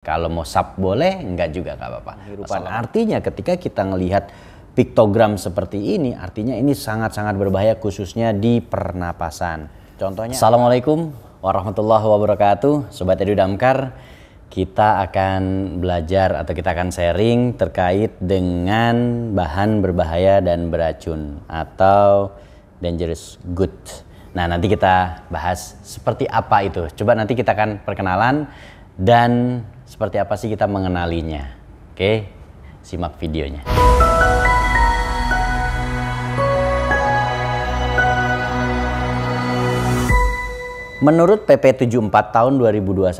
Kalau mau sub boleh, enggak juga nggak apa-apa. Artinya ketika kita melihat piktogram seperti ini, artinya ini sangat-sangat berbahaya khususnya di pernapasan. Contohnya, Assalamualaikum warahmatullahi wabarakatuh. Sobat Edu Damkar, kita akan belajar atau kita akan sharing terkait dengan bahan berbahaya dan beracun atau dangerous good. Nah, nanti kita bahas seperti apa itu. Coba nanti kita akan perkenalan dan seperti apa sih kita mengenalinya. Oke, simak videonya. Menurut PP 74 tahun 2021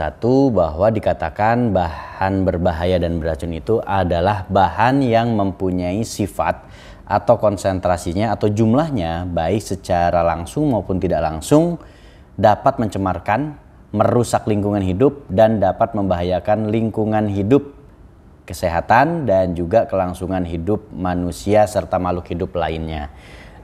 bahwa dikatakan bahan berbahaya dan beracun itu adalah bahan yang mempunyai sifat atau konsentrasinya atau jumlahnya baik secara langsung maupun tidak langsung dapat mencemarkan, merusak lingkungan hidup dan dapat membahayakan lingkungan hidup, kesehatan dan juga kelangsungan hidup manusia serta makhluk hidup lainnya.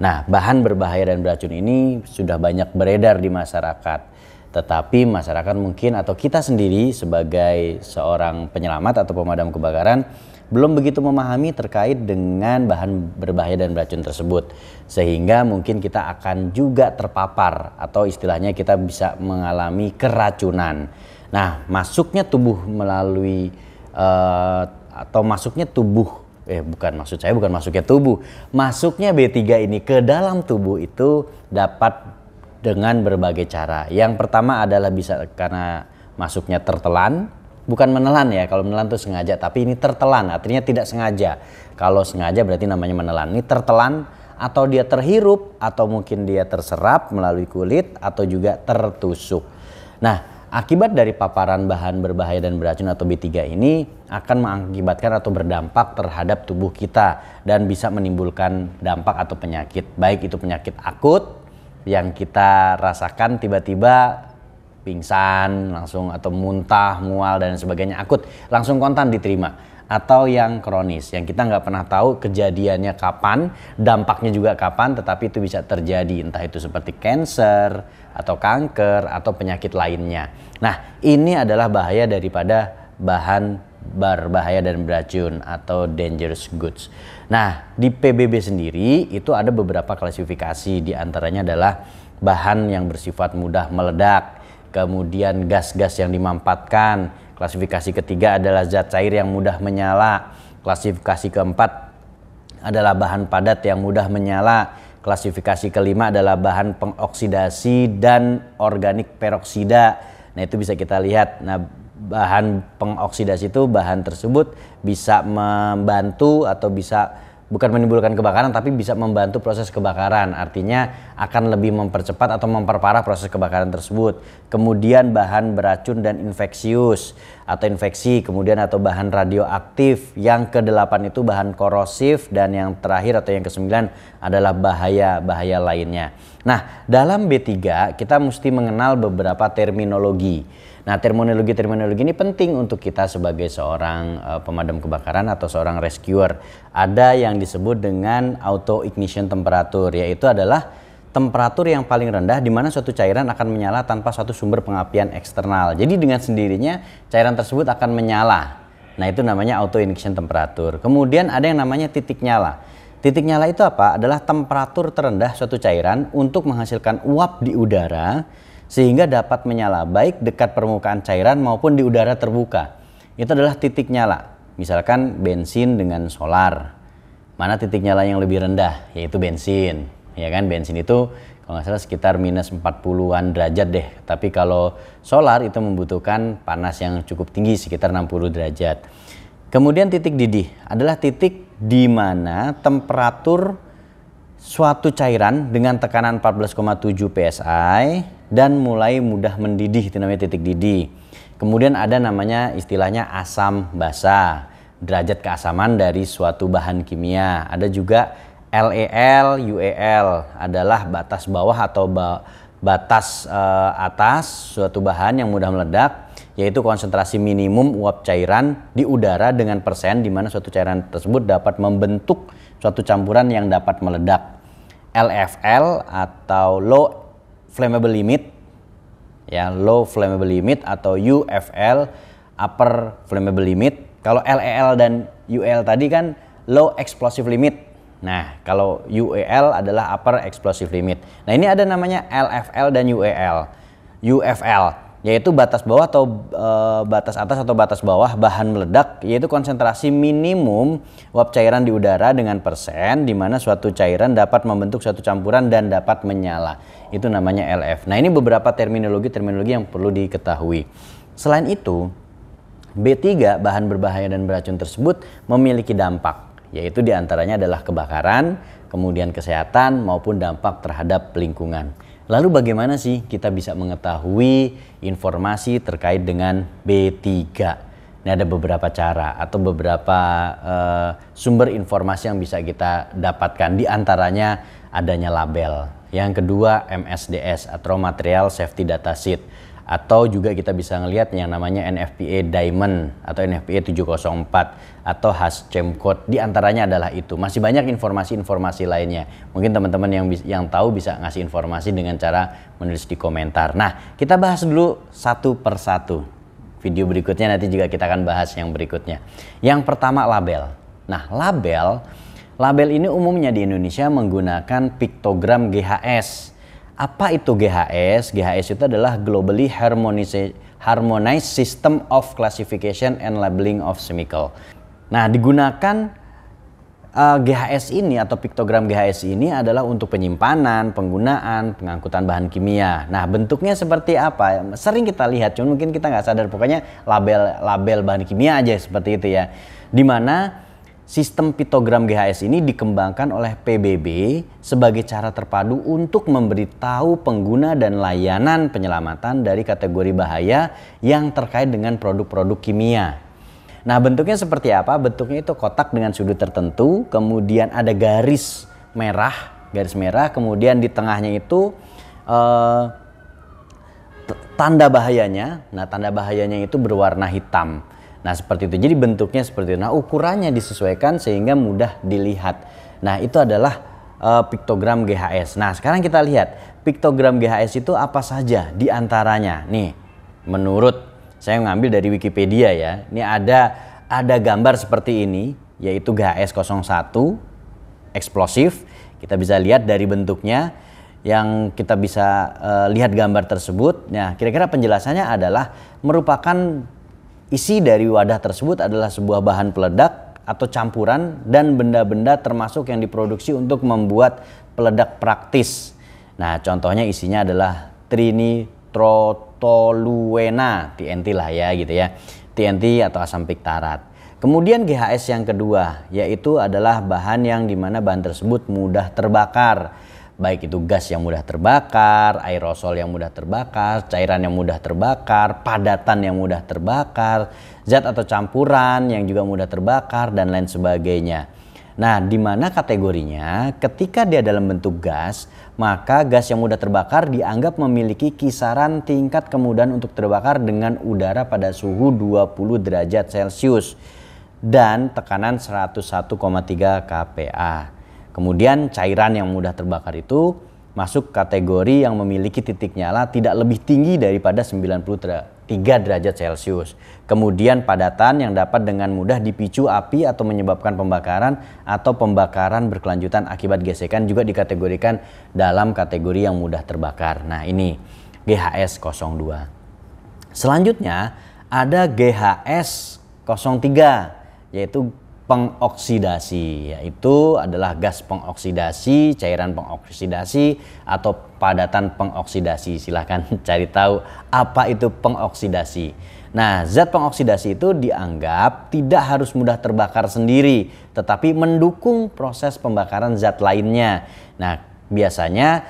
Nah, bahan berbahaya dan beracun ini sudah banyak beredar di masyarakat. Tetapi masyarakat mungkin atau kita sendiri sebagai seorang penyelamat atau pemadam kebakaran belum begitu memahami terkait dengan bahan berbahaya dan beracun tersebut. Sehingga mungkin kita akan juga terpapar atau istilahnya kita bisa mengalami keracunan. Nah, masuknya tubuh melalui masuknya B3 ini ke dalam tubuh itu dapat dengan berbagai cara. Yang pertama adalah bisa karena masuknya tertelan. Bukan menelan ya, kalau menelan itu sengaja, tapi ini tertelan, artinya tidak sengaja. Kalau sengaja berarti namanya menelan. Ini tertelan atau dia terhirup atau mungkin dia terserap melalui kulit atau juga tertusuk. Nah, akibat dari paparan bahan berbahaya dan beracun atau B3 ini akan mengakibatkan atau berdampak terhadap tubuh kita dan bisa menimbulkan dampak atau penyakit. Baik itu penyakit akut yang kita rasakan tiba-tiba pingsan langsung atau muntah, mual dan sebagainya akut langsung kontan diterima, atau yang kronis yang kita nggak pernah tahu kejadiannya kapan, dampaknya juga kapan, tetapi itu bisa terjadi entah itu seperti cancer atau kanker atau penyakit lainnya. Nah, ini adalah bahaya daripada bahan berbahaya dan beracun atau dangerous goods. Nah, di PBB sendiri itu ada beberapa klasifikasi, diantaranya adalah bahan yang bersifat mudah meledak, kemudian gas-gas yang dimampatkan. Klasifikasi ketiga adalah zat cair yang mudah menyala. Klasifikasi keempat adalah bahan padat yang mudah menyala. Klasifikasi kelima adalah bahan pengoksidasi dan organik peroksida. Nah, itu bisa kita lihat. Nah, bahan pengoksidasi itu bahan tersebut bisa membantu atau bisa bukan menimbulkan kebakaran tapi bisa membantu proses kebakaran, artinya akan lebih mempercepat atau memperparah proses kebakaran tersebut. Kemudian bahan beracun dan infeksius atau infeksi, kemudian atau bahan radioaktif. Yang ke-8 itu bahan korosif dan yang terakhir atau yang ke-9 adalah bahaya lainnya. Nah, dalam B3 kita mesti mengenal beberapa terminologi. Nah, terminologi ini penting untuk kita sebagai seorang pemadam kebakaran atau seorang rescuer. Ada yang disebut dengan auto ignition temperature, yaitu adalah temperatur yang paling rendah di mana suatu cairan akan menyala tanpa suatu sumber pengapian eksternal. Jadi dengan sendirinya cairan tersebut akan menyala. Nah, itu namanya auto ignition temperature. Kemudian ada yang namanya titik nyala. Titik nyala itu apa? Adalah temperatur terendah suatu cairan untuk menghasilkan uap di udara sehingga dapat menyala baik dekat permukaan cairan maupun di udara terbuka. Itu adalah titik nyala. Misalkan bensin dengan solar. Mana titik nyala yang lebih rendah? Yaitu bensin. Ya kan, bensin itu kalau nggak salah sekitar minus 40-an derajat deh. Tapi kalau solar itu membutuhkan panas yang cukup tinggi sekitar 60 derajat. Kemudian titik didih adalah titik di mana temperatur suatu cairan dengan tekanan 14,7 psi dan mulai mudah mendidih, itu namanya titik didih. Kemudian ada namanya istilahnya asam basa, derajat keasaman dari suatu bahan kimia. Ada juga LEL, UEL adalah batas bawah atau batas atas suatu bahan yang mudah meledak, yaitu konsentrasi minimum uap cairan di udara dengan persen di mana suatu cairan tersebut dapat membentuk suatu campuran yang dapat meledak. LFL atau low flammable limit, ya, low flammable limit atau UFL upper flammable limit. Kalau LEL dan UL tadi kan low explosive limit. Nah, kalau UEL adalah upper explosive limit. Nah, ini ada namanya LFL dan UEL. UFL yaitu batas bawah atau batas atas atau batas bawah bahan meledak, yaitu konsentrasi minimum uap cairan di udara dengan persen di mana suatu cairan dapat membentuk suatu campuran dan dapat menyala. Itu namanya LF. Nah, ini beberapa terminologi yang perlu diketahui. Selain itu, B3 bahan berbahaya dan beracun tersebut memiliki dampak, yaitu diantaranya adalah kebakaran, kemudian kesehatan maupun dampak terhadap lingkungan. Lalu bagaimana sih kita bisa mengetahui informasi terkait dengan B3? Ini ada beberapa cara atau beberapa sumber informasi yang bisa kita dapatkan. Di antaranya adanya label. Yang kedua MSDS atau Material Safety Data Sheet. Atau juga kita bisa ngelihat yang namanya NFPA Diamond atau NFPA 704 atau HACCP code. Di antaranya adalah itu. Masih banyak informasi-informasi lainnya. Mungkin teman-teman yang tahu bisa ngasih informasi dengan cara menulis di komentar. Nah, kita bahas dulu satu persatu. Video berikutnya nanti juga kita akan bahas yang berikutnya. Yang pertama label. Nah, label ini umumnya di Indonesia menggunakan piktogram GHS. Apa itu GHS? GHS itu adalah Globally Harmonized System of Classification and Labeling of Chemical. Nah, digunakan GHS ini atau piktogram GHS ini adalah untuk penyimpanan, penggunaan, pengangkutan bahan kimia. Nah, bentuknya seperti apa? Sering kita lihat, cuma mungkin kita nggak sadar. Pokoknya label bahan kimia aja seperti itu ya. Dimana sistem piktogram GHS ini dikembangkan oleh PBB sebagai cara terpadu untuk memberitahu pengguna dan layanan penyelamatan dari kategori bahaya yang terkait dengan produk-produk kimia. Nah, bentuknya seperti apa? Bentuknya itu kotak dengan sudut tertentu, kemudian ada garis merah, kemudian di tengahnya itu tanda bahayanya. Nah, tanda bahayanya itu berwarna hitam. Nah, seperti itu. Jadi bentuknya seperti itu. Nah, ukurannya disesuaikan sehingga mudah dilihat. Nah, itu adalah piktogram GHS. Nah, sekarang kita lihat piktogram GHS itu apa saja di antaranya. Nih, menurut saya ngambil dari Wikipedia ya. Ini ada gambar seperti ini, yaitu GHS 01 eksplosif. Kita bisa lihat dari bentuknya yang kita bisa lihat gambar tersebut. Nah, kira-kira penjelasannya adalah merupakan isi dari wadah tersebut adalah sebuah bahan peledak atau campuran dan benda-benda termasuk yang diproduksi untuk membuat peledak praktis. Nah, contohnya isinya adalah trinitrotoluena, TNT lah ya gitu ya. TNT atau asam piktarat. Kemudian GHS yang kedua yaitu adalah bahan yang dimana bahan tersebut mudah terbakar. Baik itu gas yang mudah terbakar, aerosol yang mudah terbakar, cairan yang mudah terbakar, padatan yang mudah terbakar, zat atau campuran yang juga mudah terbakar, dan lain sebagainya. Nah, di mana kategorinya? Ketika dia dalam bentuk gas, maka gas yang mudah terbakar dianggap memiliki kisaran tingkat kemudahan untuk terbakar dengan udara pada suhu 20 derajat Celcius dan tekanan 101,3 kPa. Kemudian cairan yang mudah terbakar itu masuk kategori yang memiliki titik nyala tidak lebih tinggi daripada 93 derajat Celcius. Kemudian padatan yang dapat dengan mudah dipicu api atau menyebabkan pembakaran atau pembakaran berkelanjutan akibat gesekan juga dikategorikan dalam kategori yang mudah terbakar. Nah, ini GHS 02. Selanjutnya ada GHS 03 yaitu pengoksidasi, yaitu adalah gas pengoksidasi, cairan pengoksidasi atau padatan pengoksidasi. Silahkan cari tahu apa itu pengoksidasi. Nah, zat pengoksidasi itu dianggap tidak harus mudah terbakar sendiri, tetapi mendukung proses pembakaran zat lainnya. Nah, biasanya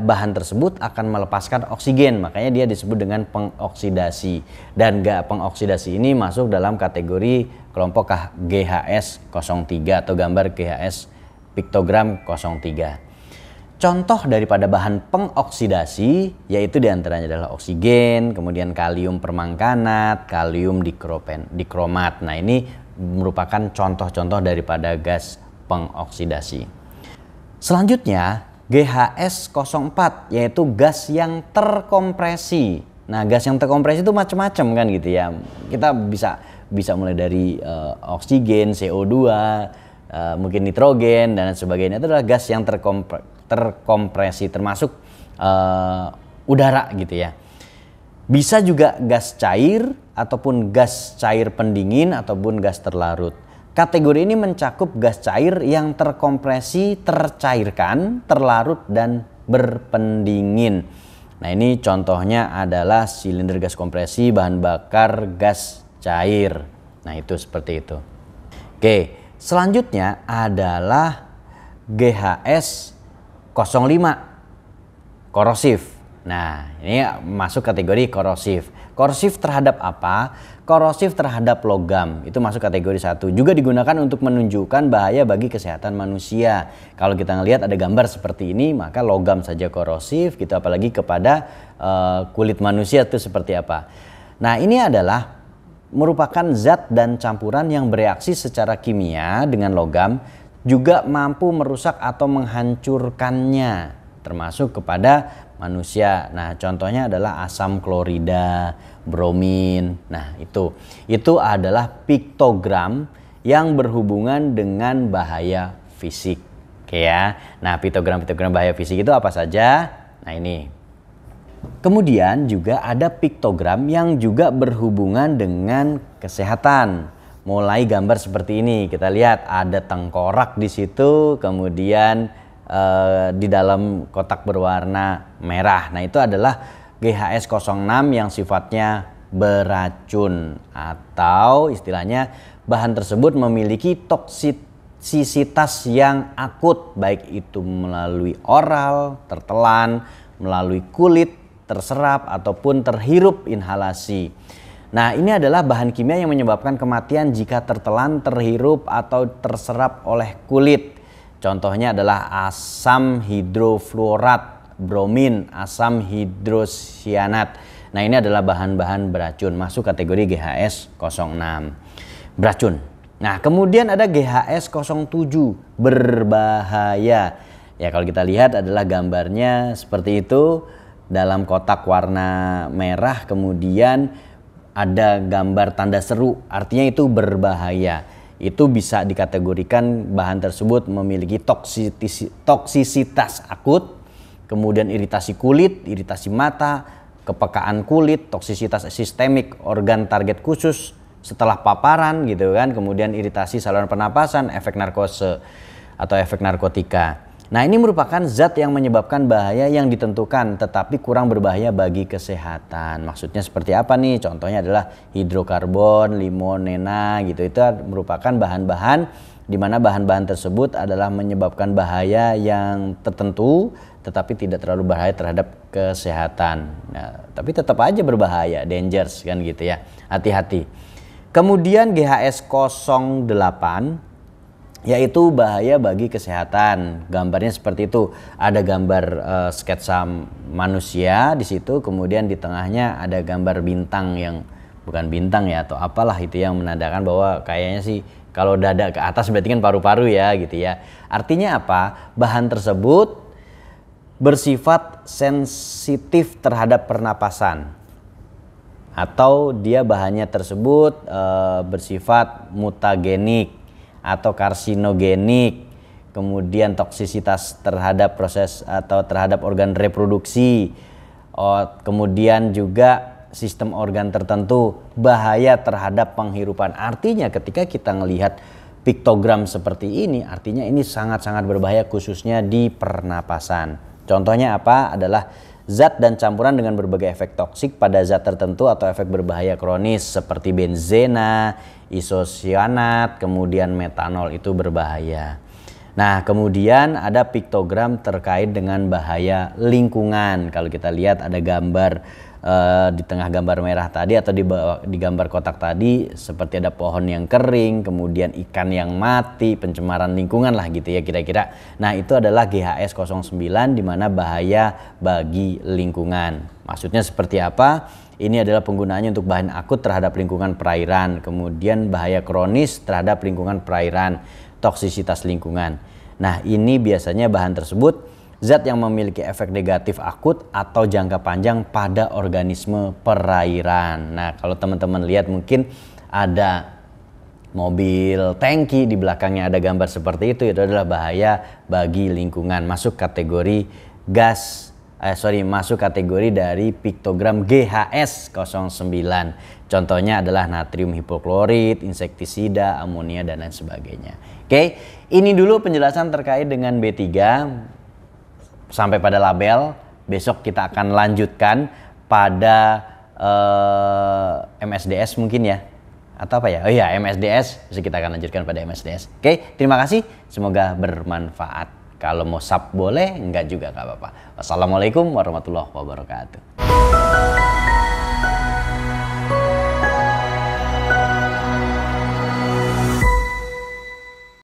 bahan tersebut akan melepaskan oksigen, makanya dia disebut dengan pengoksidasi. Dan pengoksidasi ini masuk dalam kategori kelompok GHS 03 atau gambar GHS piktogram 03. Contoh daripada bahan pengoksidasi yaitu diantaranya adalah oksigen, kemudian kalium permangkanat, kalium dikromat. Nah, ini merupakan contoh-contoh daripada gas pengoksidasi. Selanjutnya GHS 04 yaitu gas yang terkompresi. Nah, gas yang terkompresi itu macam-macam kan gitu ya. Kita bisa mulai dari oksigen, CO2, mungkin nitrogen dan sebagainya. Itu adalah gas yang terkompresi, termasuk udara gitu ya. Bisa juga gas cair ataupun gas cair pendingin ataupun gas terlarut. Kategori ini mencakup gas cair yang terkompresi, tercairkan, terlarut dan berpendingin. Nah, ini contohnya adalah silinder gas kompresi bahan bakar gas cair. Nah, itu seperti itu. Oke, selanjutnya adalah GHS 05, korosif. Nah, ini masuk kategori korosif. Korosif terhadap apa? Korosif terhadap logam. Itu masuk kategori 1. Juga digunakan untuk menunjukkan bahaya bagi kesehatan manusia. Kalau kita ngelihat ada gambar seperti ini, maka logam saja korosif gitu, apalagi kepada kulit manusia itu seperti apa. Nah, ini adalah merupakan zat dan campuran yang bereaksi secara kimia dengan logam, juga mampu merusak atau menghancurkannya, termasuk kepada manusia. Nah, contohnya adalah asam klorida, bromin. Nah, itu adalah piktogram yang berhubungan dengan bahaya fisik. Oke ya. Nah, piktogram bahaya fisik itu apa saja? Nah, ini. Kemudian juga ada piktogram yang juga berhubungan dengan kesehatan. Mulai gambar seperti ini, kita lihat ada tengkorak di situ, kemudian di dalam kotak berwarna merah. Nah, itu adalah GHS 06 yang sifatnya beracun, atau istilahnya bahan tersebut memiliki toksisitas yang akut, baik itu melalui oral, tertelan, melalui kulit, terserap ataupun terhirup inhalasi. Nah, ini adalah bahan kimia yang menyebabkan kematian jika tertelan, terhirup atau terserap oleh kulit. Contohnya adalah asam hidrofluorat, bromin, asam hidrosianat. Nah, ini adalah bahan-bahan beracun, masuk kategori GHS 06, beracun. Nah, kemudian ada GHS 07, berbahaya. Ya, kalau kita lihat adalah gambarnya seperti itu, dalam kotak warna merah, kemudian ada gambar tanda seru, artinya itu berbahaya. Itu bisa dikategorikan bahan tersebut memiliki toksisitas akut, kemudian iritasi kulit, iritasi mata, kepekaan kulit, toksisitas sistemik organ target khusus setelah paparan gitu kan, kemudian iritasi saluran pernapasan, efek narkose atau efek narkotika. Nah, ini merupakan zat yang menyebabkan bahaya yang ditentukan tetapi kurang berbahaya bagi kesehatan. Maksudnya seperti apa nih? Contohnya adalah hidrokarbon, limonena gitu. Itu merupakan bahan-bahan di mana bahan-bahan tersebut adalah menyebabkan bahaya yang tertentu tetapi tidak terlalu bahaya terhadap kesehatan. Nah, tapi tetap aja berbahaya, dangerous kan gitu ya. Hati-hati. Kemudian GHS 08 yaitu bahaya bagi kesehatan. Gambarnya seperti itu. Ada gambar sketsa manusia di situ, kemudian di tengahnya ada gambar bintang yang bukan bintang ya atau apalah itu yang menandakan bahwa kayaknya sih kalau dada ke atas berarti kan paru-paru ya gitu ya. Artinya apa? Bahan tersebut bersifat sensitif terhadap pernapasan, atau dia bahannya tersebut bersifat mutagenik atau karsinogenik, kemudian toksisitas terhadap proses atau terhadap organ reproduksi, kemudian juga sistem organ tertentu, bahaya terhadap penghirupan. Artinya ketika kita melihat piktogram seperti ini, artinya ini sangat-sangat berbahaya khususnya di pernapasan. Contohnya apa? Adalah zat dan campuran dengan berbagai efek toksik pada zat tertentu atau efek berbahaya kronis seperti benzena, isosianat, kemudian metanol, itu berbahaya. Nah, kemudian ada piktogram terkait dengan bahaya lingkungan. Kalau kita lihat ada gambar di tengah gambar merah tadi atau di gambar kotak tadi seperti ada pohon yang kering, kemudian ikan yang mati, pencemaran lingkungan lah gitu ya kira-kira. Nah, itu adalah GHS 09 di mana bahaya bagi lingkungan. Maksudnya seperti apa? Ini adalah penggunaannya untuk bahan akut terhadap lingkungan perairan, kemudian bahaya kronis terhadap lingkungan perairan, toksisitas lingkungan. Nah, ini biasanya bahan tersebut zat yang memiliki efek negatif akut atau jangka panjang pada organisme perairan. Nah, kalau teman-teman lihat mungkin ada mobil tangki di belakangnya ada gambar seperti itu adalah bahaya bagi lingkungan, masuk kategori masuk kategori dari piktogram GHS 09. Contohnya adalah natrium hipoklorit, insektisida, amonia dan lain sebagainya. Oke, ini dulu penjelasan terkait dengan B3 sampai pada label. Besok kita akan lanjutkan pada MSDS mungkin ya. Atau apa ya? Oh iya, MSDS. Bisa kita akan lanjutkan pada MSDS. Oke, terima kasih. Semoga bermanfaat. Kalau mau sub boleh, enggak juga enggak apa-apa. Wassalamualaikum warahmatullahi wabarakatuh.